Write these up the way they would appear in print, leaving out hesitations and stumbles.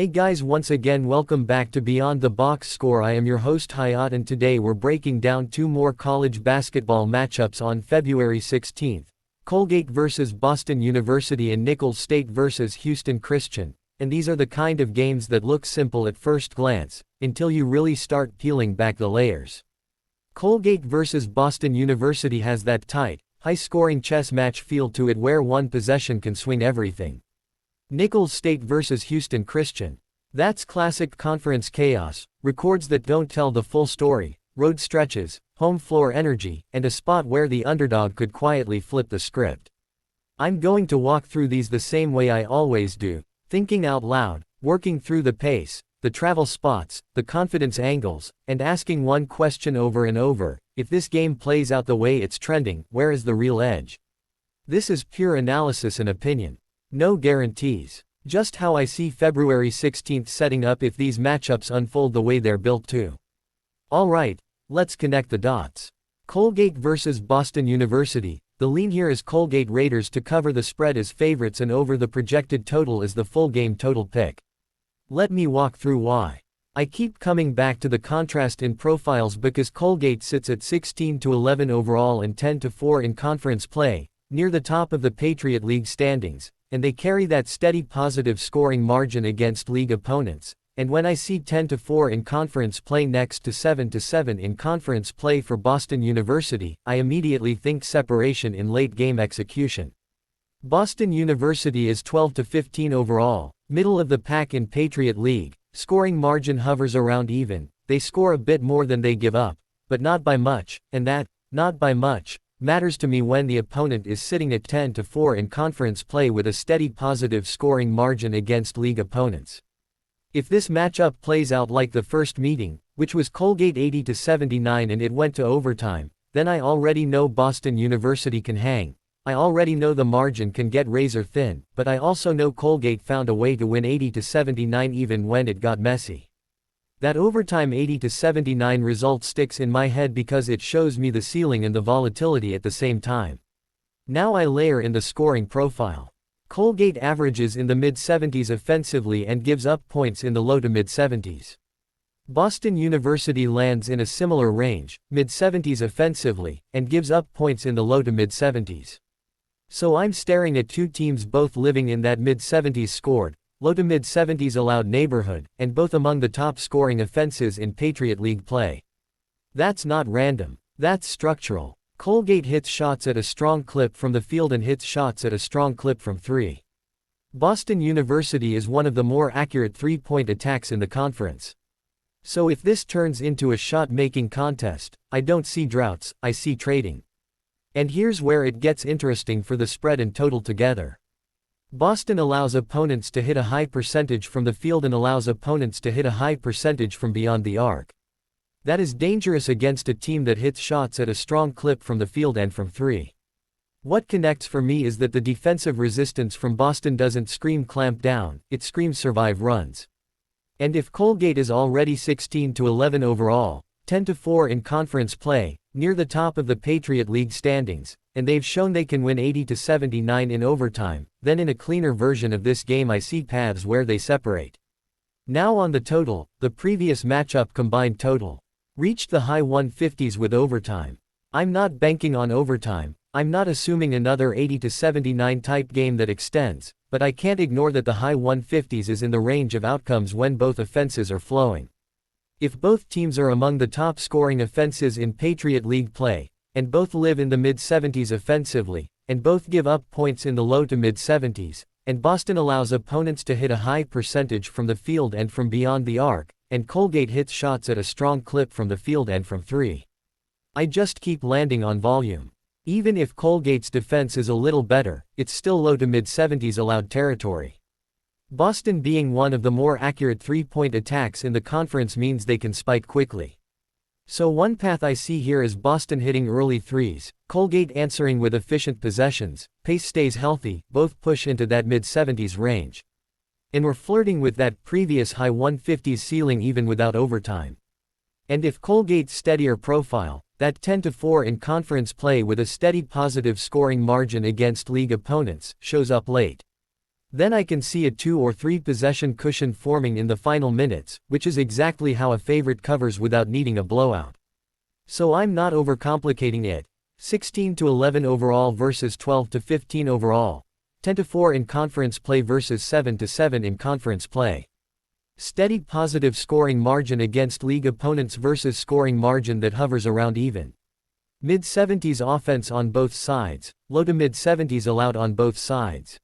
Hey guys, once again welcome back to Beyond the Box Score. I am your host Hayat, and today we're breaking down two more college basketball matchups on February 16th. Colgate vs Boston University and Nicholls State vs Houston Christian. And these are the kind of games that look simple at first glance, until you really start peeling back the layers. Colgate vs Boston University has that tight, high-scoring chess match feel to it where one possession can swing everything. Nicholls State vs Houston Christian. That's classic conference chaos, records that don't tell the full story, road stretches, home floor energy, and a spot where the underdog could quietly flip the script. I'm going to walk through these the same way I always do, thinking out loud, working through the pace, the travel spots, the confidence angles, and asking one question over and over: if this game plays out the way it's trending, where is the real edge? This is pure analysis and opinion. No guarantees. Just how I see February 16th setting up if these matchups unfold the way they're built to. Alright, let's connect the dots. Colgate vs Boston University. The lean here is Colgate Raiders to cover the spread as favorites and over the projected total as the full game total pick. Let me walk through why. I keep coming back to the contrast in profiles because Colgate sits at 16-11 overall and 10-4 in conference play, near the top of the Patriot League standings, and they carry that steady positive scoring margin against league opponents. And when I see 10-4 in conference play next to 7-7 in conference play for Boston University, I immediately think separation in late game execution. Boston University is 12-15 overall, middle of the pack in Patriot League, scoring margin hovers around even. They score a bit more than they give up, but not by much, and that, not by much, matters to me when the opponent is sitting at 10-4 in conference play with a steady positive scoring margin against league opponents. If this matchup plays out like the first meeting, which was Colgate 80-79 and it went to overtime, then I already know Boston University can hang. I already know the margin can get razor thin, but I also know Colgate found a way to win 80-79 even when it got messy. That overtime 80-79 result sticks in my head because it shows me the ceiling and the volatility at the same time. Now I layer in the scoring profile. Colgate averages in the mid-70s offensively and gives up points in the low to mid-70s. Boston University lands in a similar range, mid-70s offensively, and gives up points in the low to mid-70s. So I'm staring at two teams both living in that mid-70s scored, low to mid-70s allowed neighborhood, and both among the top scoring offenses in Patriot League play. That's not random. That's structural. Colgate hits shots at a strong clip from the field and hits shots at a strong clip from three. Boston University is one of the more accurate three-point attacks in the conference. So if this turns into a shot-making contest, I don't see droughts, I see trading. And here's where it gets interesting for the spread and total together. Boston allows opponents to hit a high percentage from the field and allows opponents to hit a high percentage from beyond the arc. That is dangerous against a team that hits shots at a strong clip from the field and from three. What connects for me is that the defensive resistance from Boston doesn't scream clamp down, it screams survive runs. And if Colgate is already 16-11 overall, 10-4 in conference play, near the top of the Patriot League standings, and they've shown they can win 80-79 in overtime, then in a cleaner version of this game I see paths where they separate. Now on the total, the previous matchup combined total reached the high 150s with overtime. I'm not banking on overtime, I'm not assuming another 80-79 type game that extends, but I can't ignore that the high 150s is in the range of outcomes when both offenses are flowing. If both teams are among the top scoring offenses in Patriot League play, and both live in the mid-70s offensively, and both give up points in the low to mid-70s, and Boston allows opponents to hit a high percentage from the field and from beyond the arc, and Colgate hits shots at a strong clip from the field and from three, I just keep landing on volume. Even if Colgate's defense is a little better, it's still low to mid-70s allowed territory. Boston being one of the more accurate three-point attacks in the conference means they can spike quickly. So one path I see here is Boston hitting early threes, Colgate answering with efficient possessions, pace stays healthy, both push into that mid-70s range. And we're flirting with that previous high 150s ceiling even without overtime. And if Colgate's steadier profile, that 10-4 in conference play with a steady positive scoring margin against league opponents, shows up late, Then I can see a 2 or 3 possession cushion forming in the final minutes, which is exactly how a favorite covers without needing a blowout. So I'm not overcomplicating it. 16-11 overall versus 12-15 overall. 10-4 in conference play versus 7-7 in conference play. Steady positive scoring margin against league opponents versus scoring margin that hovers around even. Mid-70s offense on both sides, low to mid-70s allowed on both sides.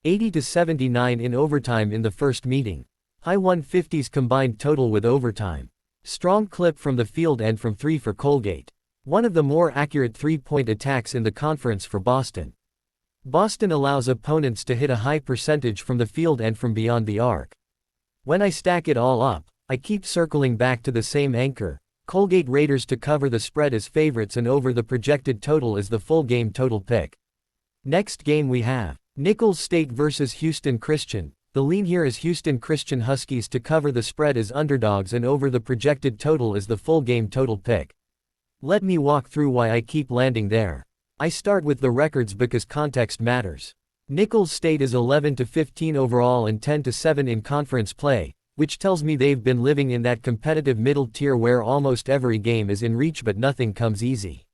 80-79 in overtime in the first meeting. High 150s combined total with overtime. Strong clip from the field and from 3 for Colgate. One of the more accurate 3-point attacks in the conference for Boston. Boston allows opponents to hit a high percentage from the field and from beyond the arc. When I stack it all up, I keep circling back to the same anchor. Colgate Raiders to cover the spread as favorites and over the projected total as the full game total pick. Next game we have Nicholls State vs Houston Christian. The lean here is Houston Christian Huskies to cover the spread as underdogs and over the projected total as the full game total pick. Let me walk through why I keep landing there. I start with the records because context matters. Nicholls State is 11-15 overall and 10-7 in conference play, which tells me they've been living in that competitive middle tier where almost every game is in reach but nothing comes easy.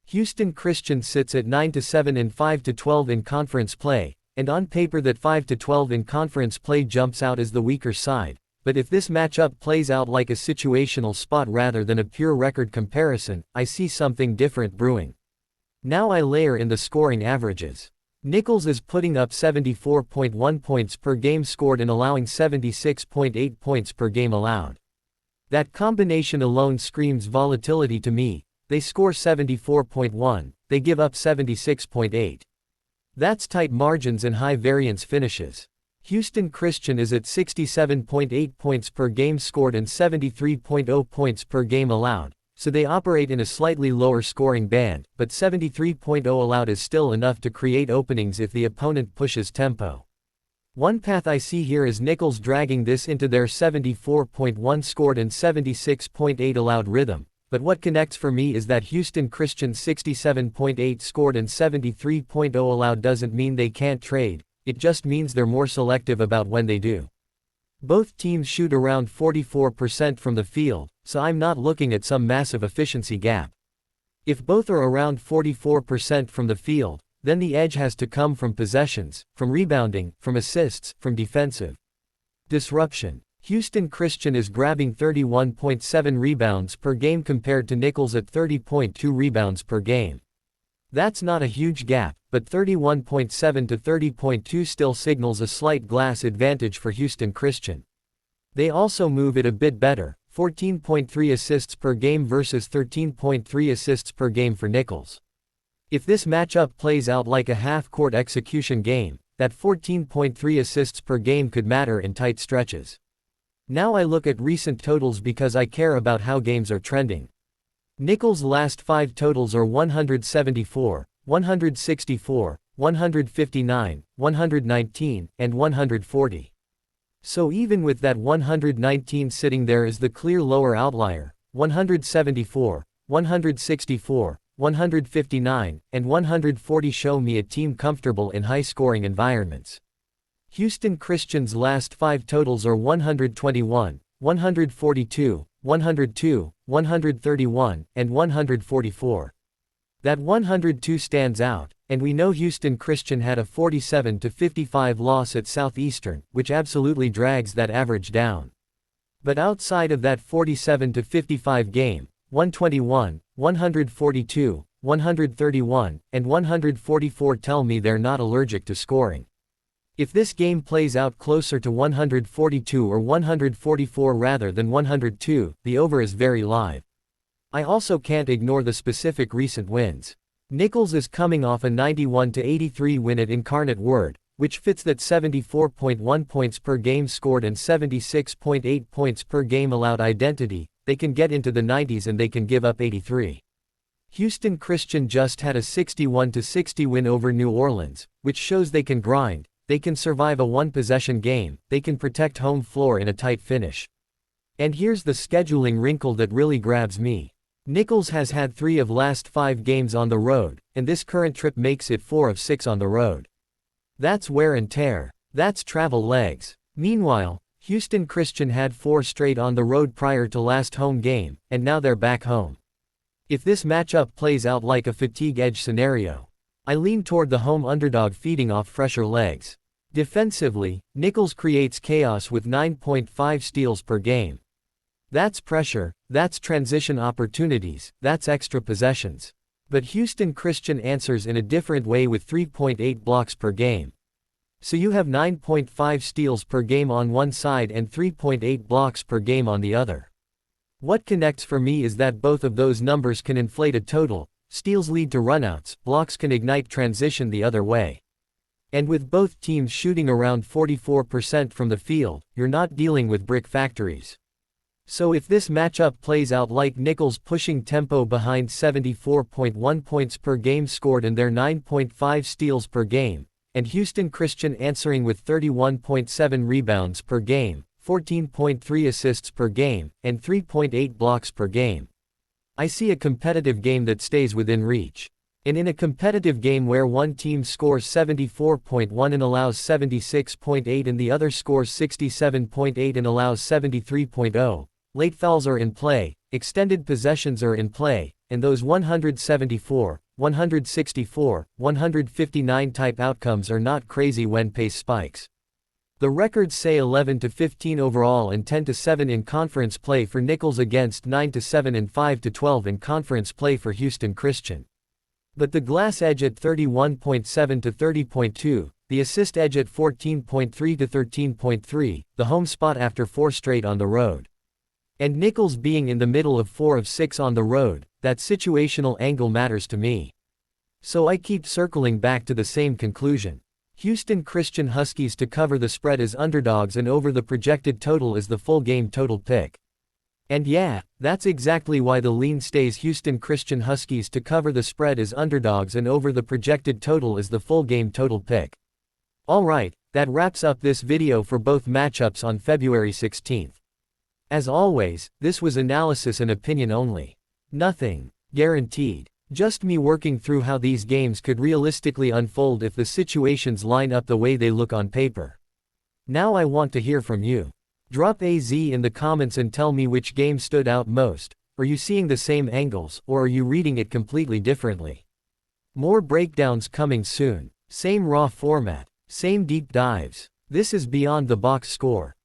Houston Christian sits at 9-7 and 5-12 in conference play, and on paper that 5-12 in conference play jumps out as the weaker side, but if this matchup plays out like a situational spot rather than a pure record comparison, I see something different brewing. Now I layer in the scoring averages. Nicholls is putting up 74.1 points per game scored and allowing 76.8 points per game allowed. That combination alone screams volatility to me. They score 74.1, they give up 76.8. That's tight margins and high variance finishes. Houston Christian is at 67.8 points per game scored and 73.0 points per game allowed. So they operate in a slightly lower scoring band, but 73.0 allowed is still enough to create openings if the opponent pushes tempo. One path I see here is Nicholls dragging this into their 74.1 scored and 76.8 allowed rhythm, but what connects for me is that Houston Christian's 67.8 scored and 73.0 allowed doesn't mean they can't trade, it just means they're more selective about when they do. Both teams shoot around 44% from the field, so I'm not looking at some massive efficiency gap. If both are around 44% from the field, then the edge has to come from possessions, from rebounding, from assists, from defensive disruption. Houston Christian is grabbing 31.7 rebounds per game compared to Nicholls at 30.2 rebounds per game. That's not a huge gap, but 31.7 to 30.2 still signals a slight glass advantage for Houston Christian. They also move it a bit better, 14.3 assists per game versus 13.3 assists per game for Nicholls. If this matchup plays out like a half-court execution game, that 14.3 assists per game could matter in tight stretches. Now I look at recent totals because I care about how games are trending. Nicholls' last 5 totals are 174, 164, 159, 119, and 140. So even with that 119 sitting there as the clear lower outlier, 174, 164, 159, and 140 show me a team comfortable in high-scoring environments. Houston Christian's last 5 totals are 121, 142, 102, 131, and 144. That 102 stands out, and we know Houston Christian had a 47-55 loss at Southeastern, which absolutely drags that average down. But outside of that 47-55 game, 121, 142, 131, and 144 tell me they're not allergic to scoring. If this game plays out closer to 142 or 144 rather than 102, the over is very live. I also can't ignore the specific recent wins. Nicholls is coming off a 91-83 win at Incarnate Word, which fits that 74.1 points per game scored and 76.8 points per game allowed identity. They can get into the 90s and they can give up 83. Houston Christian just had a 61-60 win over New Orleans, which shows they can grind. They can survive a one-possession game, they can protect home floor in a tight finish. And here's the scheduling wrinkle that really grabs me. Nicholls has had 3 of last 5 games on the road, and this current trip makes it 4 of 6 on the road. That's wear and tear. That's travel legs. Meanwhile, Houston Christian had 4 straight on the road prior to last home game, and now they're back home. If this matchup plays out like a fatigue edge scenario, I lean toward the home underdog feeding off fresher legs. Defensively, Nicholls creates chaos with 9.5 steals per game. That's pressure, that's transition opportunities, that's extra possessions. But Houston Christian answers in a different way with 3.8 blocks per game. So you have 9.5 steals per game on one side and 3.8 blocks per game on the other. What connects for me is that both of those numbers can inflate a total. Steals lead to runouts, blocks can ignite transition the other way. And with both teams shooting around 44% from the field, you're not dealing with brick factories. So if this matchup plays out like Nicholls pushing tempo behind 74.1 points per game scored and their 9.5 steals per game, and Houston Christian answering with 31.7 rebounds per game, 14.3 assists per game, and 3.8 blocks per game, I see a competitive game that stays within reach. And in a competitive game where one team scores 74.1 and allows 76.8 and the other scores 67.8 and allows 73.0, late fouls are in play, extended possessions are in play, and those 174, 164, 159 type outcomes are not crazy when pace spikes. The records say 11-15 overall and 10-7 in conference play for Nicholls against 9-7 and 5-12 in conference play for Houston Christian. But the glass edge at 31.7 to 30.2, the assist edge at 14.3 to 13.3, the home spot after 4 straight on the road. And Nicholls being in the middle of 4 of 6 on the road, that situational angle matters to me. So I keep circling back to the same conclusion. Houston Christian Huskies to cover the spread as underdogs and over the projected total is the full game total pick. And yeah, that's exactly why the lean stays Houston Christian Huskies to cover the spread as underdogs and over the projected total is the full game total pick. Alright, that wraps up this video for both matchups on February 16th. As always, this was analysis and opinion only. Nothing guaranteed. Just me working through how these games could realistically unfold if the situations line up the way they look on paper. Now I want to hear from you. Drop AZ in the comments and tell me which game stood out most. Are you seeing the same angles, or are you reading it completely differently? More breakdowns coming soon. Same raw format. Same deep dives. This is Beyond the Box Score.